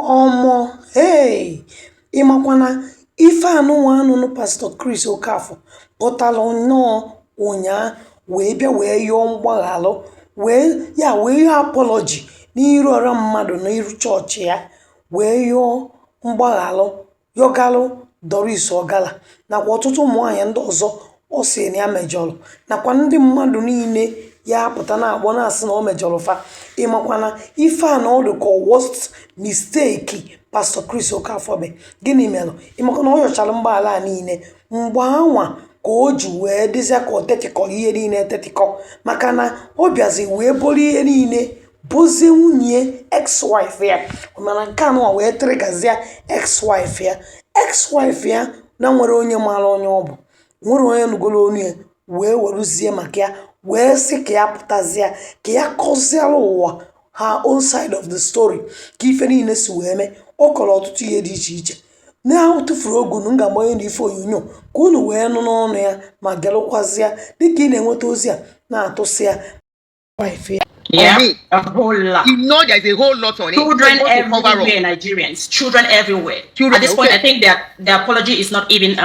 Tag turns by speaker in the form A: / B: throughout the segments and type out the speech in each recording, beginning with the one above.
A: Omo, hey, imakwana ife anụ Pastor Chris Okafor pụtara nnọọ ụnya wee bịa wee yọọ mgbaghalụ wee yọọ apology n'iru ọra mmadụ n'iru chọọchị ya wee yọọ mgbaghalụ yọgalụ Doris Ogala nakwa ọtụtụ ụmụnwaanyị ndị ọzọ ọ sị na ya mejọrọ nakwa ndị mmadụ niile ya pụta na agbọ na-asị na o mejọrọ fa ịmakwana ife a na ọdụ ka worst mistake Pastor Chris Okafor be gịnị mere ịmakwana ọ yọchara mgbaala niile mgbe anwa ka o ji wee dịzịa ka otetikọ ihe niile etetikọ maka na ọ bịazi wee bụrụ ihe niile bozie nwunye ex-wife ya mana nke anụwa wee trigazia ex-wife ya na nwere onye maara onye ọ bụ nwere onye nugolo onye wee weruzie maka ya wee sị ka ya pụtazie ka ya kọziara ụwa her own side of the story ka ife niile si wee mee ọ kọrọ ọtụtụ ihe dị iche iche na tụfuru ogu na ngagbanye n'ife onyonyo ka unu wee nụ n'ọnụ ya ma gelụkwazịa dịka ị na-enweta ozi a na-atụsị ya wife ya.
B: Yeah, a whole lot.
C: You know there's a whole lot on it.
B: Children everywhere, Nigerians. Children everywhere. At this point, I think that the apology is not even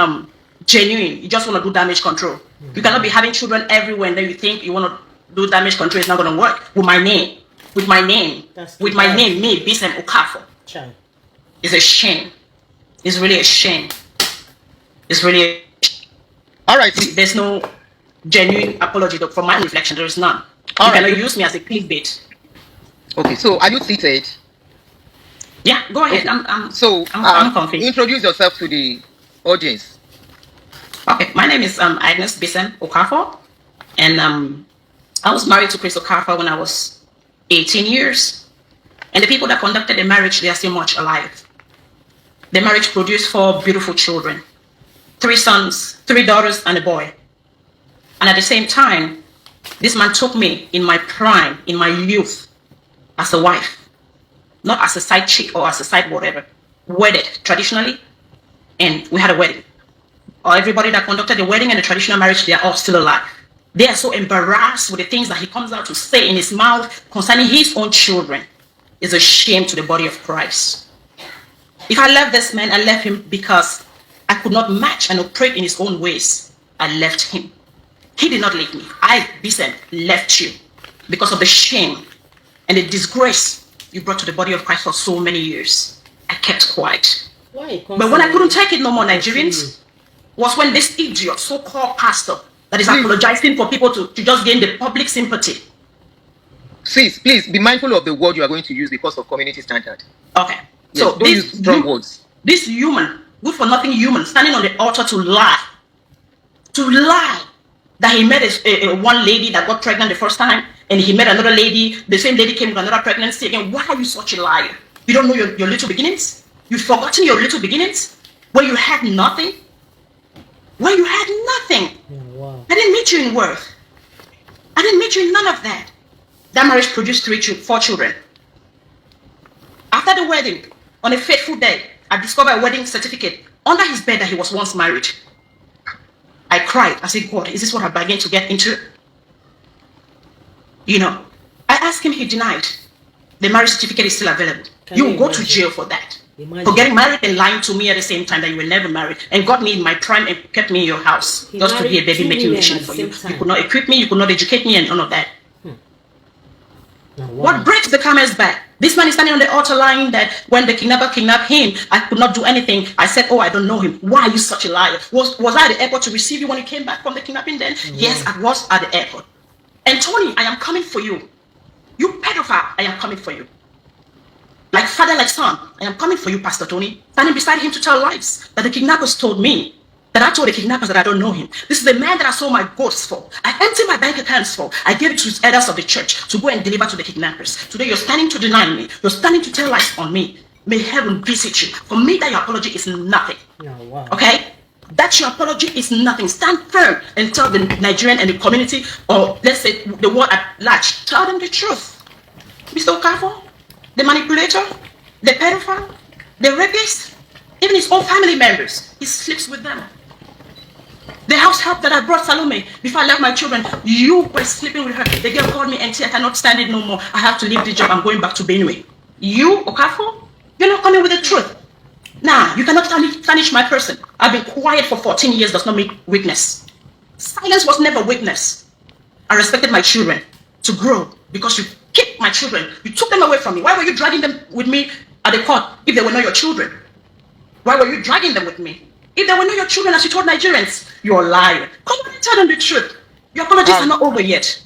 B: genuine. You just want to do damage control. You cannot be having children everywhere and then you think you want to do damage control. It's not going to work. With my name. With my name. Me, Bisem Okafor. It's a shame. It's really a shame. It's really
C: all right.
B: There's no genuine apology from my reflection. There is none. You cannot use me as a clickbait.
C: Okay, so are you seated?
B: Yeah, go ahead.
C: Okay.
B: I'm comfy.
C: Introduce yourself to the audience.
B: Okay, my name is Agnes Bisem Okafor, and I was married to Chris Okafor when I was 18 years. And the people that conducted the marriage, they are still much alive. The marriage produced 4 beautiful children, 3 sons, 3 daughters, and a boy. And at the same time, this man took me in my prime, in my youth, as a wife, not as a side chick or as a side whatever. Wedded traditionally, and we had a wedding. Everybody that conducted the wedding and the traditional marriage, they are all still alive. They are so embarrassed with the things that he comes out to say in his mouth concerning his own children. It's a shame to the body of Christ. If I left this man, I left him because I could not match and operate in his own ways. I left him. He did not leave me. I, Bisem, left you because of the shame and the disgrace you brought to the body of Christ for so many years. I kept quiet.
D: Why?
B: But when I couldn't take it no more, Nigerians, was when this idiot, so-called pastor, that is apologizing for people to just gain the public sympathy.
C: Sis, please be mindful of the word you are going to use because of community standard.
B: Okay.
C: Yes,
B: so
C: don't use strong words.
B: This human, good for nothing human, standing on the altar to lie. To lie. That he met one lady that got pregnant the first time, and he met another lady, the same lady came with another pregnancy again. Why are you such a liar? You don't know your little beginnings? You've forgotten your little beginnings? Where you had nothing? Where you had nothing?
D: Wow.
B: I didn't meet you in worth. I didn't meet you in none of that. That marriage produced 4 children. After the wedding, on a fateful day, I discovered a wedding certificate under his bed that he was once married. I cried. I said, God, is this what I bargained to get into? You know, I asked him, he denied. The marriage certificate is still available. You will go to jail for that. For getting married and lying to me at the same time that you were never married and got me in my prime and kept me in your house just to be a baby making machine for you. You could not equip me, you could not educate me and none of that. What breaks the camel's back? This man is standing on the altar lying that when the kidnapper kidnapped him, I could not do anything. I said, oh, I don't know him. Why are you such a liar? Was I at the airport to receive you when you came back from the kidnapping then? Yes, I was at the airport. And Tony, I am coming for you. You pedophile, I am coming for you. Like father, like son, I am coming for you, Pastor Tony. Standing beside him to tell lies that the kidnappers told me. That I told the kidnappers that I don't know him. This is the man that I sold my goats for. I emptied my bank accounts for. I gave it to the elders of the church to go and deliver to the kidnappers. Today you're standing to deny me. You're standing to tell lies on me. May heaven visit you. For me, that your apology is nothing.
D: Wow.
B: Okay? That your apology is nothing. Stand firm and tell the Nigerian and the community, or let's say the world at large, tell them the truth. Mr. Okafor, the manipulator, the pedophile, the rapist, even his own family members, he sleeps with them. The house help that I brought Salome before I left my children, you were sleeping with her. The girl called me and said, I cannot stand it no more. I have to leave the job. I'm going back to Benue. You, Okafor, you're not coming the truth. Now, you cannot tarnish my person. I've been quiet for 14 years does not make weakness. Silence was never weakness. I respected my children to grow because you kept my children. You took them away from me. Why were you dragging them with me at the court if they were not your children? Why were you dragging them with me? If they were not your children, as you told Nigerians, you're a liar. Come on and tell them the truth. Your apologies are not over yet.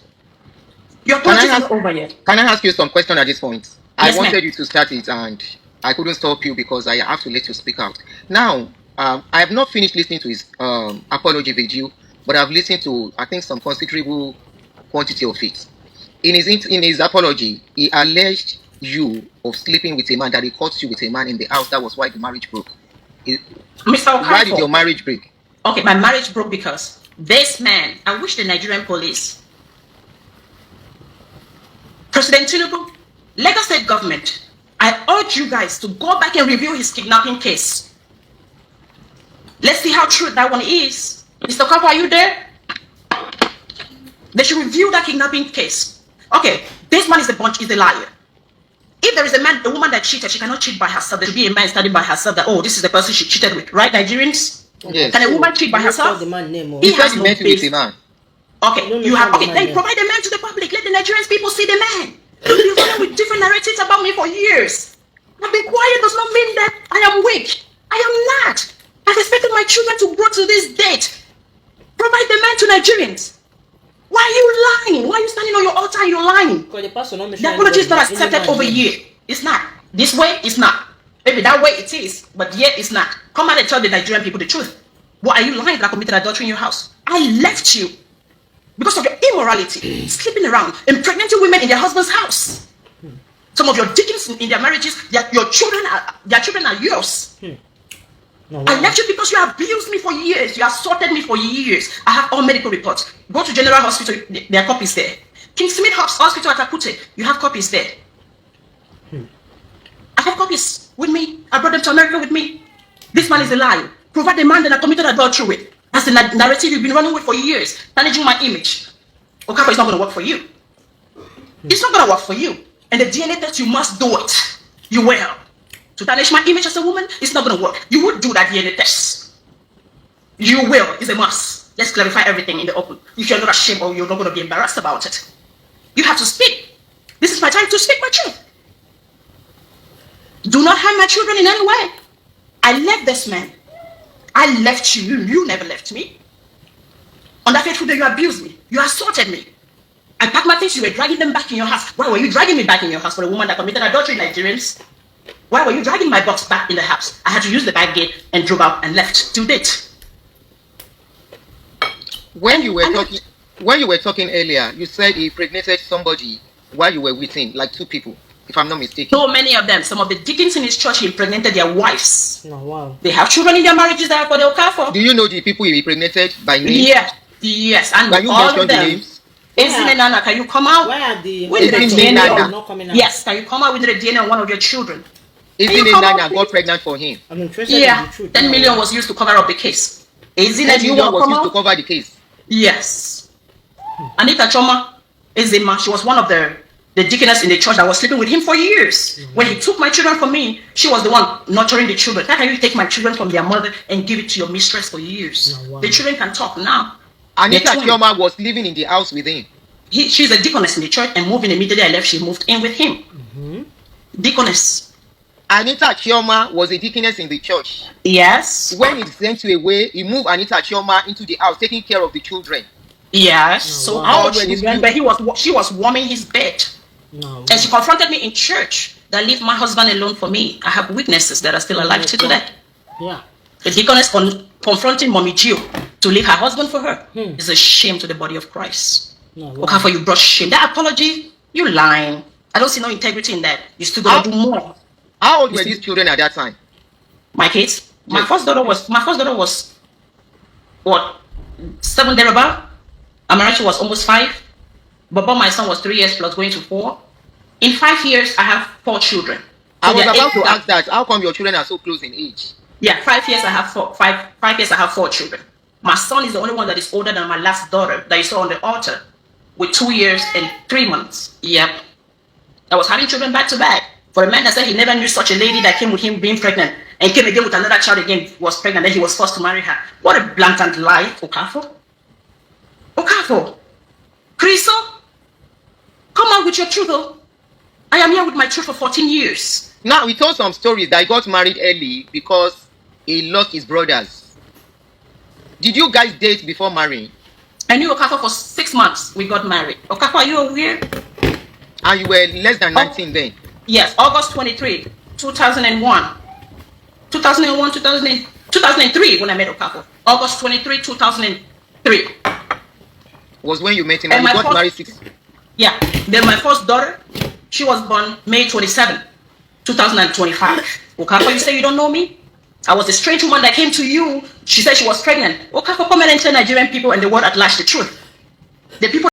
B: Your apologies are not over yet.
C: Can I ask you some question at this point?
B: Yes,
C: I wanted you to start it and I couldn't stop you because I have to let you speak out. Now, I have not finished listening to his apology video, but I've listened to, I think, some considerable quantity of it. In his apology, he alleged you of sleeping with a man, that he caught you with a man in the house. That was why the marriage broke.
B: Mr. Okafor,
C: why did your marriage break?
B: Okay, my marriage broke because this man, I wish the Nigerian police, President Tinubu, Lagos State government, I urge you guys to go back and review his kidnapping case. Let's see how true that one is. Mr. Okafor, are you there? They should review that kidnapping case. Okay, this man is a liar. If there is a woman that cheated, she cannot cheat by herself. There should be a man standing by herself that, oh, this is the person she cheated with, right, Nigerians?
C: Yes.
B: Can a woman cheat by herself?
C: He said he meant to be a man.
B: Okay, then provide a man to the public. Let the Nigerian people see the man. You've been with different narratives about me for years. I've been quiet does not mean that I am weak. I am not. I've expected my children to grow to this date. Provide the man to Nigerians. Why are you lying? Why are you standing on your altar and you're lying? The apology is not accepted over here. It's not. This way, it's not. Maybe that way it is, but yet it's not. Come out and tell the Nigerian people the truth. Why are you lying that I committed adultery in your house? I left you because of your immorality, sleeping around, impregnating women in their husband's house. Some of your deacons in their marriages, their children are yours. I left you because you abused me for years. You assaulted me for years. I have all medical reports. Go to General Hospital, there are copies there. King Smith Hospital at Akute, you have copies there. I have copies with me. I brought them to America with me. This man is a liar. Provide the man that I committed adultery with. That's the narrative you've been running with for years, managing my image. Okafor is not going to work for you. It's not going to work for you. And the DNA test, you must do it. You will. To tarnish my image as a woman, it's not going to work. You would do that DNA test. You will. It's a must. Let's clarify everything in the open. If you're not ashamed or you're not going to be embarrassed about it, you have to speak. This is my time to speak my truth. Do not harm my children in any way. I left this man. I left you. You never left me. On that fateful day, you abused me. You assaulted me. I packed my things. You were dragging them back in your house. Why were you dragging me back in your house for a woman that committed adultery, Nigerians? Why were you dragging my box back in the house? I had to use the back gate and drove out and left. To date.
C: When you were talking earlier, you said he impregnated somebody while you were with him, like 2 people, if I'm not mistaken.
B: So many of them. Some of the deacons in his church, he impregnated their wives.
A: Oh, wow.
B: They have children in their marriages that are for the Okafor.
C: Do you know the people he impregnated by name?
B: Yeah. Yes. And
C: can you
B: all
C: mention
B: of them.
C: the names?
B: Isn't Nana, can you come out?
A: Why are the
B: with the DNA?
A: not coming out?
B: Yes, can you come out with the DNA on one of your children?
C: Isn't Nana got pregnant for him?
A: I'm interested in the truth.
B: 10 million was used to cover up the case. Isn't
C: 10
B: it you
C: million
B: want to
C: was
B: come
C: used to
B: out?
C: cover the case.
B: Yes. Anita Choma Ezema, she was one of the deaconess in the church that was sleeping with him for years. When he took my children from me, she was the one nurturing the children. How can you take my children from their mother and give it to your mistress for years?
A: Oh, wow.
B: The children can talk now.
C: Anita Chioma was living in the house with him.
B: She's a deaconess in the church, and moving immediately I left, she moved in with him. Deaconess.
C: Anita Chioma was a deaconess in the church.
B: Yes.
C: When he sent you away, he moved Anita Chioma into the house, taking care of the children.
B: Yes. So
C: wow.
B: all children, but she was warming his bed.
A: No.
B: And she confronted me in church that leave my husband alone for me. I have witnesses that are still alive to today.
A: Yeah.
B: The deaconess confronting Mommy Gio to leave her husband for her is a shame to the body of Christ.
A: No, wow.
B: Okafor, you brought shame. That apology, you lying. I don't see no integrity in that. You still gotta do more.
C: How old were these children at that time?
B: My kids? My
C: Yes.
B: first daughter was what? 7 thereabout. Amarachi was almost 5. Baba, my son, was 3 years plus, going to 4. In 5 years, I have 4 children.
C: I was
B: they're
C: about
B: 8
C: to ask that. How come your children are so close in age?
B: Yeah, 5 years I have 5 years I have 4 children. My son is the only one that is older than my last daughter that you saw on the altar, with 2 years and 3 months. Yep. I was having children back to back. For a man that said he never knew such a lady that came with him being pregnant and came again with another child again, was pregnant, then he was forced to marry her. What a blatant lie, Okafor. Okafor. Crystal, come on with your truth. Oh. I am here with my truth for 14 years.
C: Now, he told some stories that he got married early because he lost his brothers. Did you guys date before marrying?
B: I knew Okafor for 6 months. We got married. Okafor, are you aware?
C: And you were less than 19 then?
B: Yes, August 23, 2001. 2003 when I met Okafor. August 23, 2003.
C: Was when you met him, and you got married 6.
B: Yeah. Then my first daughter, she was born May 27, 2025. Okafor, you say you don't know me? I was a strange woman that came to you. She said she was pregnant. Okafor, come and tell Nigerian people and the world at large the truth. The people